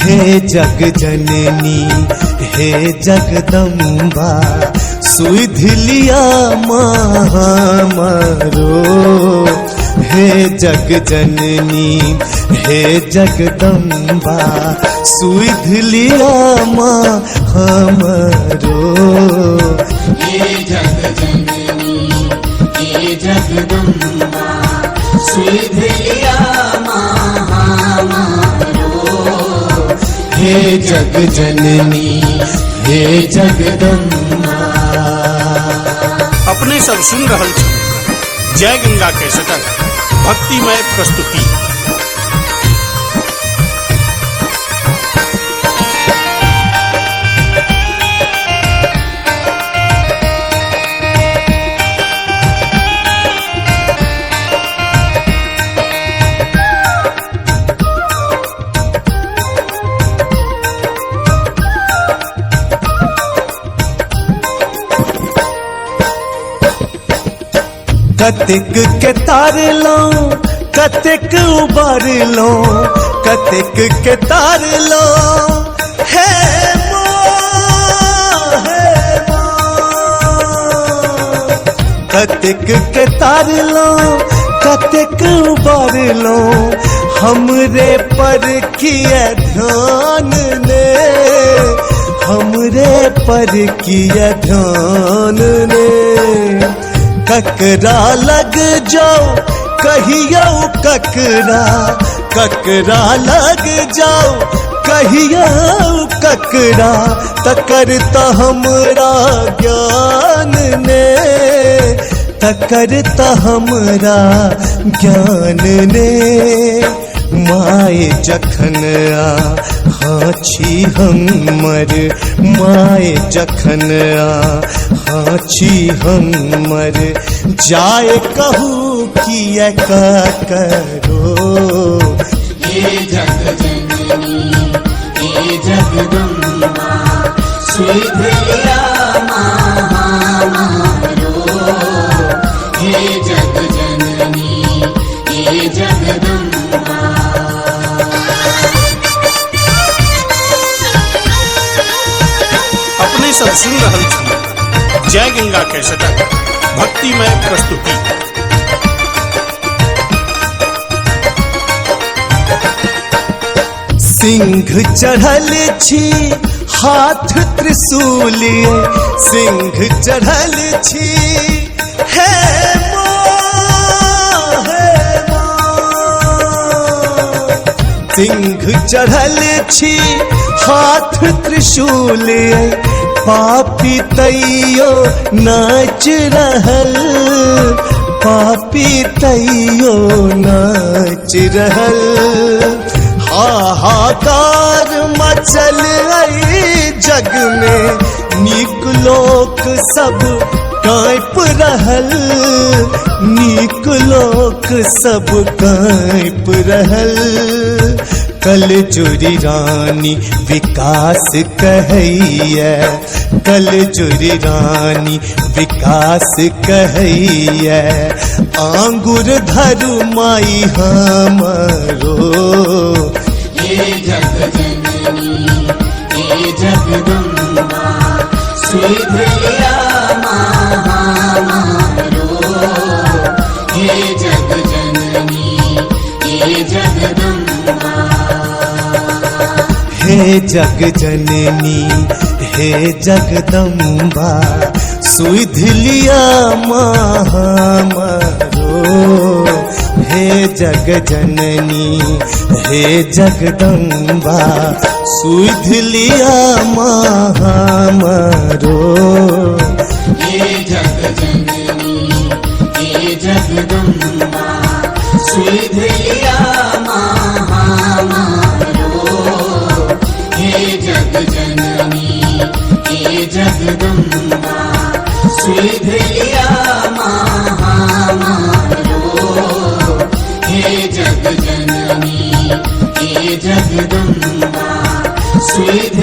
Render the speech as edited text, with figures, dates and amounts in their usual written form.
हे जग जननी हे जगदम्बा सुध लिया हमारो। हे जग जननी हे जगदम्बा सुध लिया हमारो। हे जग जननी हे जगदम्बा सुध लिया हमारो। हे जग जननी हे जगदम्बा। अपने सब सुन रहल छी जय गंगा के सटक भक्तिमय प्रस्तुति। कतिक के तार लो कतिक उबार लो कतिक के तार लो हे माँ कतिक के तार लो कतिक उबार लो हमरे पर किया ध्यान ने हमरे पर किया ध्यान ने। ककरा लग जाओ कहियो ककरा ककरा लग जाओ कहियो ककरा तकरता हमरा ज्ञान ने तकरता हमरा ज्ञान ने। माए जखन हाछी हमर माए जखन हाछी हमर जाए कहू किया का करो। हे जग जननी हे जगदम्बा सुध लिया हमारो। हे जग जननी हे जगदम्बा। अपने सब सुन रहल छी जय गंगा के सटक भक्तिमय प्रस्तुति। सिंह चढ़ल छी हाथ त्रिशूल सिंह चढ़ल छी हे माँ सिंह चढ़ल छी हाथ त्रिशूल पापी तैयो नाच रहल पापी तैयो नाच रहल। हाहाकार मचल जग में नीक लोक सब कांप रहल नीक लोक सब कांप रहल। कल जुरी रानी विकास कहैया कल जुरी रानी विकास कहैया आंगुर धरु माई हमरो। हे जग जननी हे जगदम्बा सुध लिया हमारो। हे जग जननी हे जगदम्बा। हे जग जननी हे जगदम्बा सुध लिया हमारो। हे जग जननी हे जगदम्बा सुध लिया हमारो। हे जग जननी हे जगदम्बा सुध लिया हमारो। हे जग जननी हे जगदम्बा सुध लिया हमारो। हे जग जननी हे जगदम्बा सुध